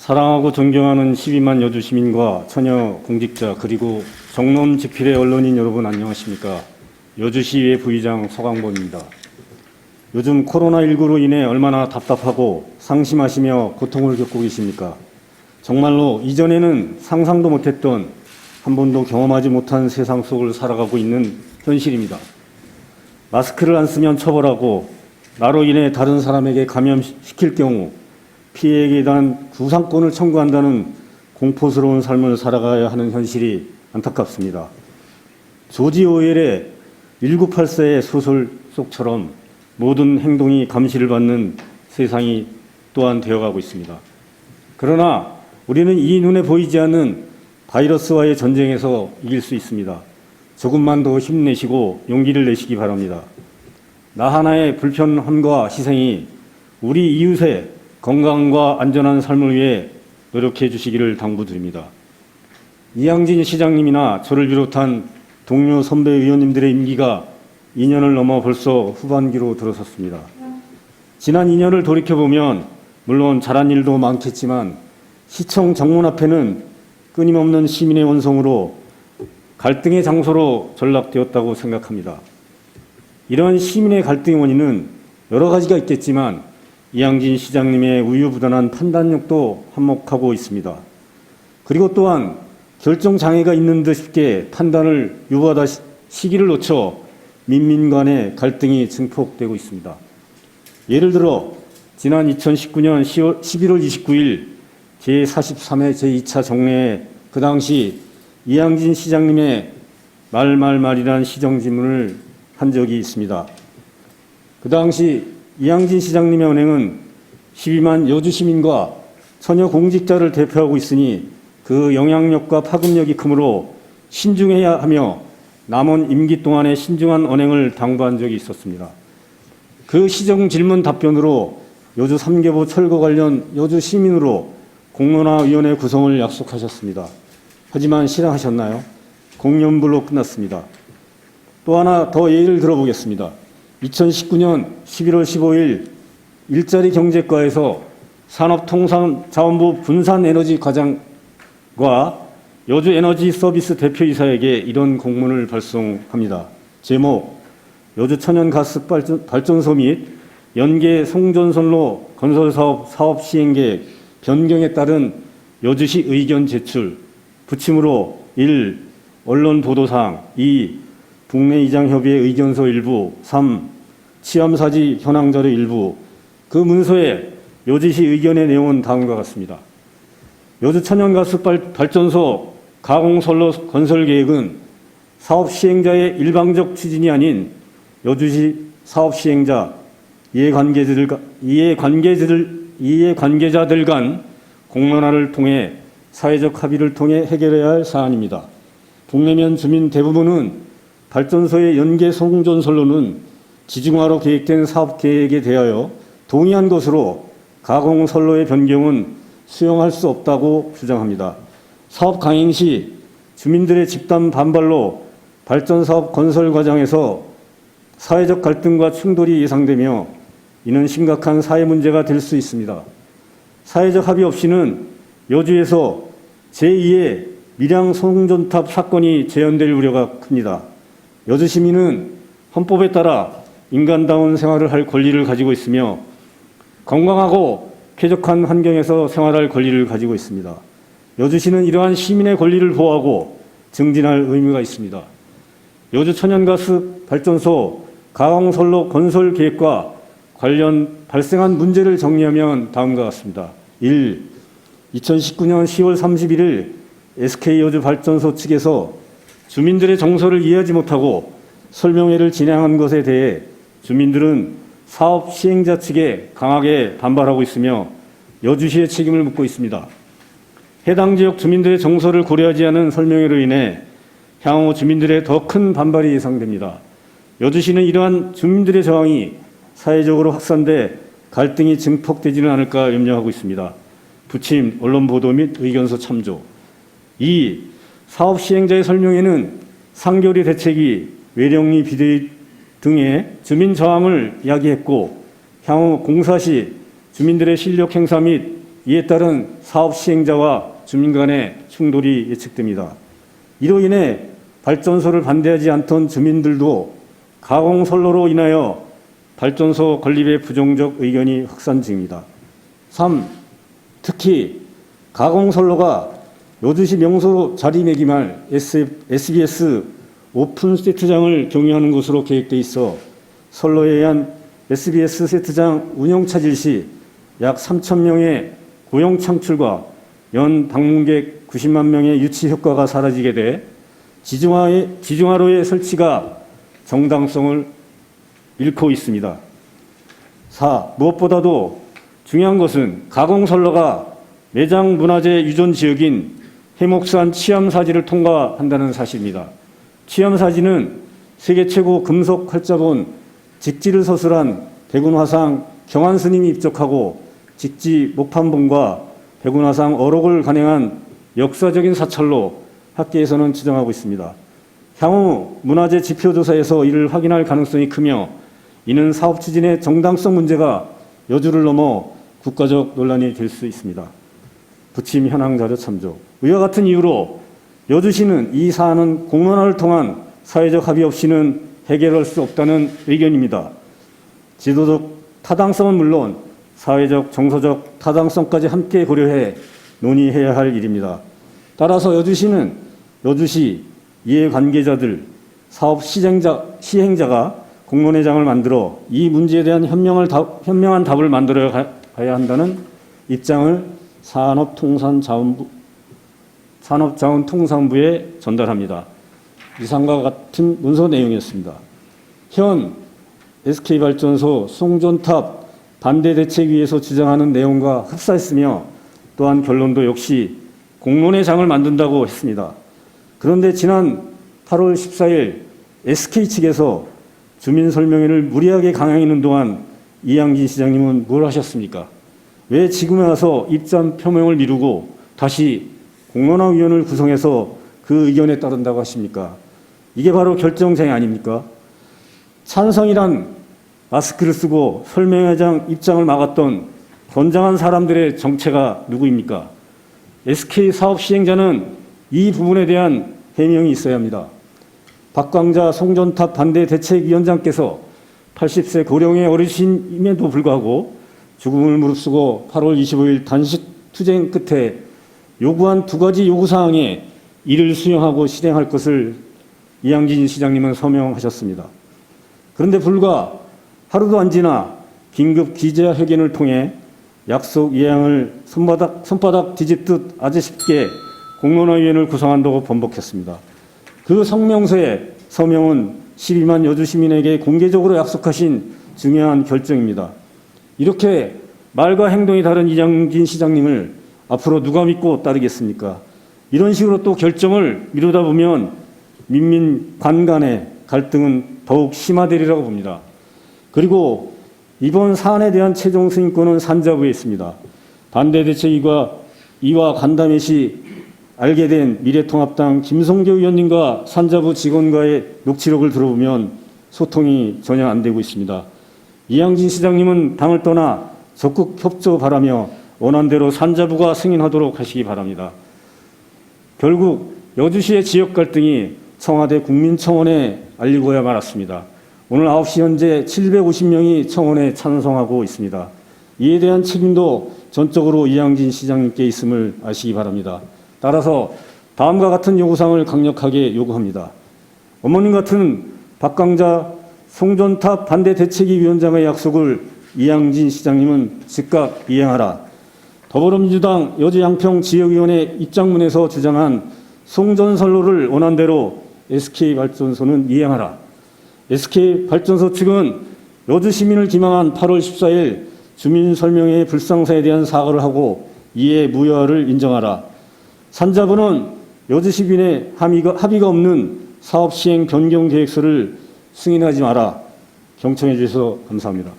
사랑하고 존경하는 12만 여주 시민과 처녀 공직자 그리고 정론 집필의 언론인 여러분 안녕하십니까. 여주시의 부의장 서광범입니다. 요즘 코로나19로 인해 얼마나 답답하고 상심하시며 고통을 겪고 계십니까? 정말로 이전에는 상상도 못했던 한 번도 경험하지 못한 세상 속을 살아가고 있는 현실입니다. 마스크를 안 쓰면 처벌하고 나로 인해 다른 사람에게 감염시킬 경우 피해액에 대한 구상권을 청구한다는 공포스러운 삶을 살아가야 하는 현실이 안타깝습니다. 조지 오웰의 1984의 소설 속처럼 모든 행동이 감시를 받는 세상이 또한 되어가고 있습니다. 그러나 우리는 이 눈에 보이지 않는 바이러스와의 전쟁에서 이길 수 있습니다. 조금만 더 힘내시고 용기를 내시기 바랍니다. 나 하나의 불편함과 희생이 우리 이웃의 건강과 안전한 삶을 위해 노력해 주시기를 당부드립니다. 이양진 시장님이나 저를 비롯한 동료 선배 의원님들의 임기가 2년을 넘어 벌써 후반기로 들어섰습니다. 지난 2년을 돌이켜보면 물론 잘한 일도 많겠지만 시청 정문 앞에는 끊임없는 시민의 원성으로 갈등의 장소로 전락되었다고 생각합니다. 이런 시민의 갈등의 원인은 여러 가지가 있겠지만 이양진 시장님의 우유부단한 판단력도 한몫하고 있습니다. 그리고 또한 결정장애가 있는 듯 싶게 판단을 유보하다 시기를 놓쳐 민민 간의 갈등이 증폭되고 있습니다. 예를 들어 지난 2019년 11월 29일 제43회 제2차 정례에 그 당시 이양진 시장님의 말이란 시정질문을 한 적이 있습니다. 그 당시 이양진 시장님의 언행은 12만 여주 시민과 처녀 공직자를 대표하고 있으니 그 영향력과 파급력이 크므로 신중해야 하며 남은 임기 동안의 신중한 언행을 당부한 적이 있었습니다. 그 시정 질문 답변으로 여주 3개부 철거 관련 여주 시민으로 공론화위원회 구성을 약속하셨습니다. 하지만 실행하셨나요? 공연불로 끝났습니다. 또 하나 더 예를 들어보겠습니다. 2019년 11월 15일 일자리 경제과에서 산업통상자원부 분산에너지 과장과 여주에너지서비스 대표이사에게 이런 공문을 발송합니다. 제목, 여주천연가스 발전소 및 연계 송전선로 건설사업 사업 시행계획 변경에 따른 여주시 의견 제출, 부침으로 1. 언론 보도사항 2. 국내 이장협의회 의견서 일부 3. 치암사지 현황자료 일부. 그 문서에 여주시 의견의 내용은 다음과 같습니다. 여주 천연가스 발전소 가공선로 건설 계획은 사업 시행자의 일방적 추진이 아닌 여주시 사업 시행자 이해관계자들 간 공론화를 통해 사회적 합의를 통해 해결해야 할 사안입니다. 동래면 주민 대부분은 발전소의 연계 송전선로는 지중화로 계획된 사업 계획에 대하여 동의한 것으로 가공선로의 변경은 수용할 수 없다고 주장합니다. 사업 강행 시 주민들의 집단 반발로 발전사업 건설 과정에서 사회적 갈등과 충돌이 예상되며 이는 심각한 사회 문제가 될 수 있습니다. 사회적 합의 없이는 여주에서 제2의 밀양 송전탑 사건이 재현될 우려가 큽니다. 여주 시민은 헌법에 따라 인간다운 생활을 할 권리를 가지고 있으며 건강하고 쾌적한 환경에서 생활할 권리를 가지고 있습니다. 여주시는 이러한 시민의 권리를 보호하고 증진할 의무가 있습니다. 여주 천연가스 발전소 가공선로 건설 계획과 관련 발생한 문제를 정리하면 다음과 같습니다. 1. 2019년 10월 31일 SK여주 발전소 측에서 주민들의 정서를 이해하지 못하고 설명회를 진행한 것에 대해 주민들은 사업 시행자 측에 강하게 반발하고 있으며 여주시의 책임을 묻고 있습니다. 해당 지역 주민들의 정서를 고려하지 않은 설명회로 인해 향후 주민들의 더 큰 반발이 예상됩니다. 여주시는 이러한 주민들의 저항이 사회적으로 확산돼 갈등이 증폭되지는 않을까 염려하고 있습니다. 부침, 언론 보도 및 의견서 참조. 2. 사업 시행자의 설명회는 상결의 대책이 외령리 비대위 등의 주민 저항을 이야기했고 향후 공사 시 주민들의 실력 행사 및 이에 따른 사업 시행자와 주민 간의 충돌이 예측됩니다. 이로 인해 발전소를 반대하지 않던 주민들도 가공선로로 인하여 발전소 건립에 부정적 의견이 확산 중입니다. 3. 특히 가공선로가 여주시 명소로 자리매김할 SBS 오픈 세트장을 경유하는 것으로 계획돼 있어 선로에 의한 SBS 세트장 운영 차질 시 약 3,000명의 고용 창출과 연 방문객 90만 명의 유치 효과가 사라지게 돼 지중하로의 설치가 정당성을 잃고 있습니다. 4. 무엇보다도 중요한 것은 가공선로가 매장 문화재 유존 지역인 해목산 치암사지를 통과한다는 사실입니다. 치암사지는 세계 최고 금속 활자본 직지를 서술한 백운화상 경환스님이 입적하고 직지 목판봉과 백운화상 어록을 간행한 역사적인 사찰로 학계에서는 추정하고 있습니다. 향후 문화재 지표조사에서 이를 확인할 가능성이 크며 이는 사업 추진의 정당성 문제가 여주를 넘어 국가적 논란이 될 수 있습니다. 부침 현황 자료 참조. 이와 같은 이유로 여주시는 이 사안은 공론화를 통한 사회적 합의 없이는 해결할 수 없다는 의견입니다. 지도적 타당성은 물론 사회적, 정서적 타당성까지 함께 고려해 논의해야 할 일입니다. 따라서 여주시는 여주시 이해관계자들, 사업 시행자가 공론회장을 만들어 이 문제에 대한 현명한 답을 만들어 가야 한다는 입장을 산업자원통상부에 전달합니다. 이상과 같은 문서 내용이었습니다. 현 SK발전소 송전탑 반대대책위에서 주장하는 내용과 흡사했으며 또한 결론도 역시 공론회장을 만든다고 했습니다. 그런데 지난 8월 14일 SK 측에서 주민설명회를 무리하게 강행하는 동안 이양진 시장님은 뭘 하셨습니까? 왜 지금에 와서 입장 표명을 미루고 다시 공론화위원회를 구성해서 그 의견에 따른다고 하십니까? 이게 바로 결정장애 아닙니까? 찬성이란 마스크를 쓰고 설명회장 입장을 막았던 건장한 사람들의 정체가 누구입니까? SK 사업 시행자는 이 부분에 대한 해명이 있어야 합니다. 박광자 송전탑 반대 대책위원장께서 80세 고령의 어르신임에도 불구하고 죽음을 무릅쓰고 8월 25일 단식 투쟁 끝에 요구한 2가지 요구사항에 이를 수용하고 실행할 것을 이양진 시장님은 서명하셨습니다. 그런데 불과 하루도 안 지나 긴급 기자회견을 통해 약속 이행을 손바닥 뒤집듯 아주 쉽게 공론화위원회를 구성한다고 번복했습니다. 그 서명은 12만 여주 시민에게 공개적으로 약속하신 중요한 결정입니다. 이렇게 말과 행동이 다른 이양진 시장님을 앞으로 누가 믿고 따르겠습니까? 이런 식으로 또 결정을 미루다 보면 민민 관 간의 갈등은 더욱 심화되리라고 봅니다. 그리고 이번 사안에 대한 최종 승인권은 산자부에 있습니다. 반대대책위와 간담회 시 알게 된 미래통합당 김성교 의원님과 산자부 직원과의 녹취록을 들어보면 소통이 전혀 안 되고 있습니다. 이양진 시장님은 당을 떠나 적극 협조 바라며 원안대로 산자부가 승인하도록 하시기 바랍니다. 결국 여주시의 지역 갈등이 청와대 국민청원에 알리고야 말았습니다. 오늘 9시 현재 750명이 청원에 찬성하고 있습니다. 이에 대한 책임도 전적으로 이양진 시장님께 있음을 아시기 바랍니다. 따라서 다음과 같은 요구사항을 강력하게 요구합니다. 어머님 같은 박광자 송전탑 반대대책위 위원장의 약속을 이양진 시장님은 즉각 이행하라. 더불어민주당 여주 양평 지역위원회 입장문에서 주장한 송전선로를 원안대로 SK발전소는 이행하라. SK발전소 측은 여주 시민을 기망한 8월 14일 주민설명회의 불상사에 대한 사과를 하고 이에 무효화를 인정하라. 산자부는 여주 시민의 합의가 없는 사업 시행 변경 계획서를 승인하지 마라. 경청해 주셔서 감사합니다.